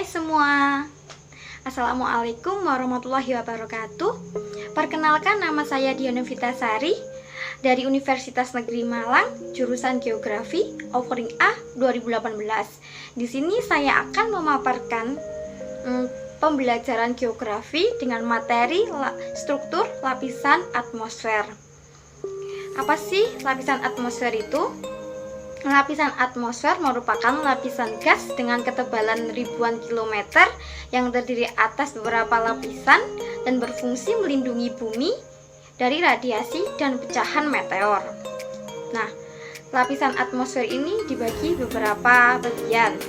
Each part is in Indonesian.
semua, Assalamualaikum warahmatullahi wabarakatuh. Perkenalkan, nama saya Diana Vitasari dari Universitas Negeri Malang, jurusan Geografi, offering A 2018. Di sini saya akan memaparkan pembelajaran geografi dengan materi struktur lapisan atmosfer. Apa sih lapisan atmosfer itu? Lapisan atmosfer merupakan lapisan gas dengan ketebalan ribuan kilometer yang terdiri atas beberapa lapisan dan berfungsi melindungi bumi dari radiasi dan pecahan meteor. Nah, lapisan atmosfer ini dibagi beberapa bagian.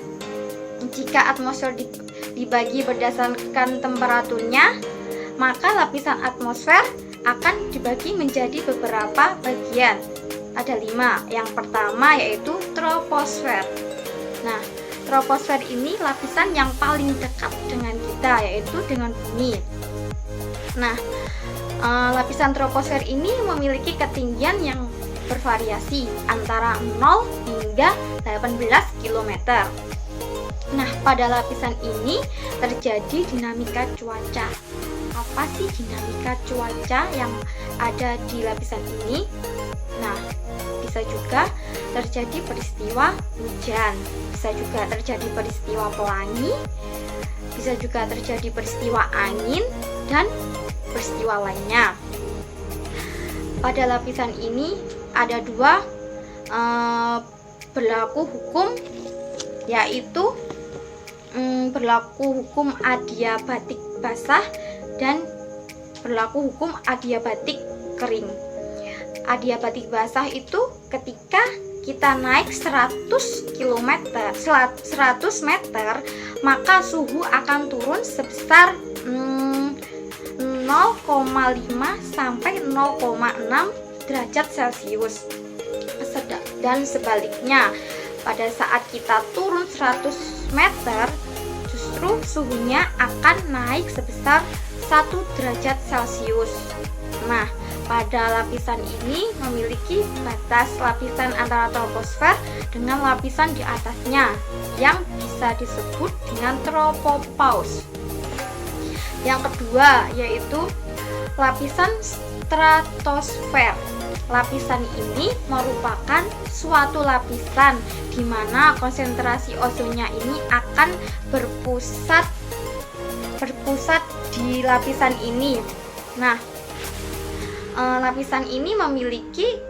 Jika atmosfer dibagi berdasarkan temperaturnya, maka lapisan atmosfer akan dibagi menjadi beberapa bagian. Ada 5. Yang pertama yaitu troposfer. Nah, troposfer ini lapisan yang paling dekat dengan kita, yaitu dengan bumi. Nah, lapisan troposfer ini memiliki ketinggian yang bervariasi antara 0 hingga 18 km. Nah, pada lapisan ini terjadi dinamika cuaca. Apa sih dinamika cuaca yang ada di lapisan ini? Nah, bisa juga terjadi peristiwa hujan, bisa juga terjadi peristiwa pelangi, bisa juga terjadi peristiwa angin, dan peristiwa lainnya. Pada lapisan ini ada 2 berlaku hukum, yaitu berlaku hukum adiabatik basah dan berlaku hukum adiabatik kering. Adiabatik basah itu ketika kita naik 100 meter, maka suhu akan turun sebesar 0,5 sampai 0,6 derajat Celcius. Dan sebaliknya, pada saat kita turun 100 meter, justru suhunya akan naik sebesar 1 derajat Celcius. Nah, pada lapisan ini memiliki batas lapisan antara troposfer dengan lapisan di atasnya yang bisa disebut dengan tropopause. Yang kedua yaitu lapisan stratosfer. Lapisan ini merupakan suatu lapisan di mana konsentrasi ozonnya ini akan berpusat di lapisan ini. Nah, lapisan ini memiliki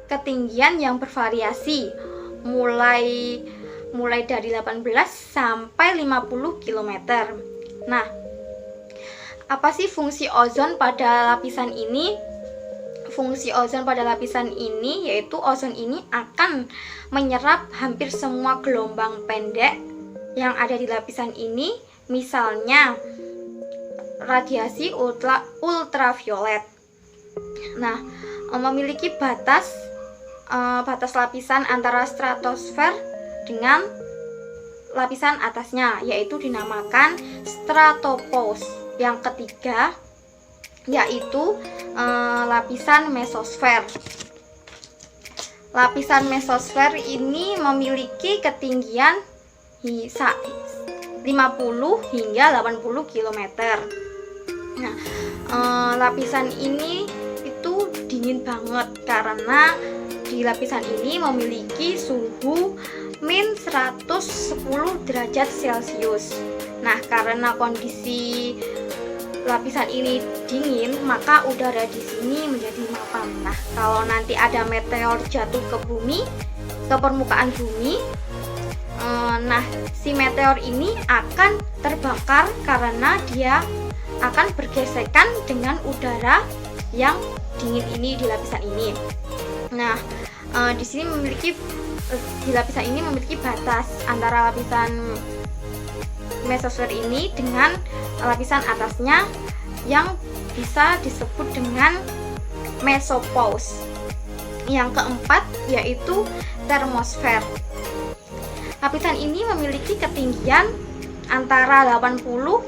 ketinggian yang bervariasi mulai dari 18 sampai 50 km. Nah, apa sih fungsi ozon pada lapisan ini? Fungsi ozon pada lapisan ini yaitu ozon ini akan menyerap hampir semua gelombang pendek yang ada di lapisan ini, misalnya radiasi ultraviolet. Nah, memiliki batas lapisan antara stratosfer dengan lapisan atasnya, yaitu dinamakan stratopause. Yang ketiga yaitu lapisan mesosfer. Lapisan mesosfer ini memiliki ketinggian 50 hingga 80 km. Nah, lapisan ini itu dingin banget karena di lapisan ini memiliki suhu min 110 derajat Celcius. Nah, karena kondisi lapisan ini dingin, maka udara di sini menjadi mapan. Nah, kalau nanti ada meteor jatuh ke bumi, ke permukaan bumi, nah si meteor ini akan terbakar karena dia akan bergesekan dengan udara yang dingin ini di lapisan ini. Nah, di lapisan ini memiliki batas antara lapisan mesosfer ini dengan lapisan atasnya yang bisa disebut dengan mesopause. Yang keempat yaitu termosfer. Lapisan ini memiliki ketinggian antara 80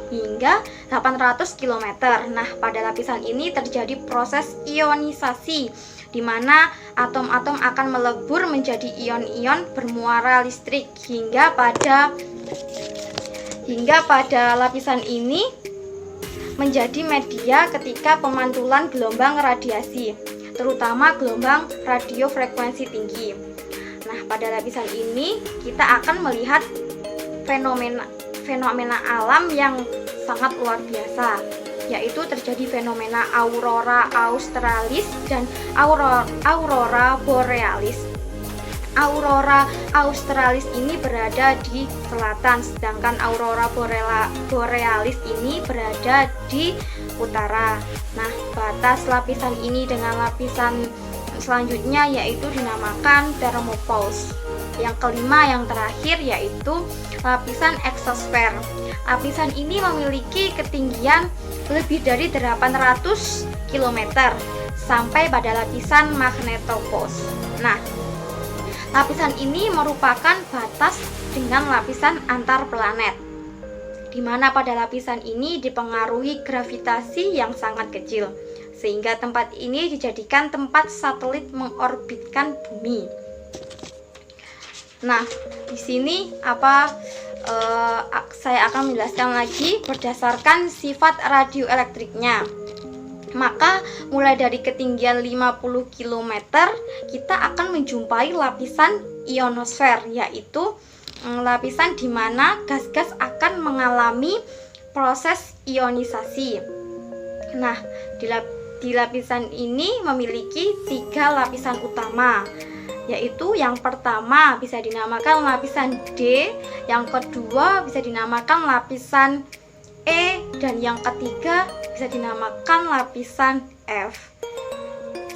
hingga 800 km. Nah, pada lapisan ini terjadi proses ionisasi di mana atom-atom akan melebur menjadi ion-ion bermuara listrik hingga pada hingga pada lapisan ini menjadi media ketika pemantulan gelombang radiasi, terutama gelombang radiofrekuensi tinggi. Nah, pada lapisan ini kita akan melihat fenomena alam yang sangat luar biasa, yaitu terjadi fenomena aurora australis dan aurora borealis. Aurora australis ini berada di selatan, sedangkan aurora borealis ini berada di utara. Nah, batas lapisan ini dengan lapisan selanjutnya yaitu dinamakan thermopause. Yang kelima, yang terakhir, yaitu lapisan exosfer. Lapisan ini memiliki ketinggian lebih dari 800 km sampai pada lapisan magnetopause. Nah, lapisan ini merupakan batas dengan lapisan antar planet, di mana pada lapisan ini dipengaruhi gravitasi yang sangat kecil, sehingga tempat ini dijadikan tempat satelit mengorbitkan bumi. Nah, di sini saya akan menjelaskan lagi berdasarkan sifat radioelektriknya. Maka mulai dari ketinggian 50 km kita akan menjumpai lapisan ionosfer, yaitu lapisan di mana gas-gas akan mengalami proses ionisasi. Nah, di lapisan ini memiliki 3 lapisan utama, yaitu yang pertama bisa dinamakan lapisan D, yang kedua bisa dinamakan lapisan E, dan yang ketiga bisa dinamakan lapisan F.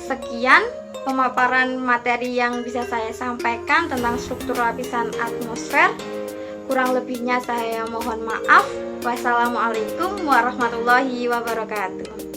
Sekian pemaparan materi yang bisa saya sampaikan tentang struktur lapisan atmosfer. Kurang lebihnya saya mohon maaf. Wassalamualaikum warahmatullahi wabarakatuh.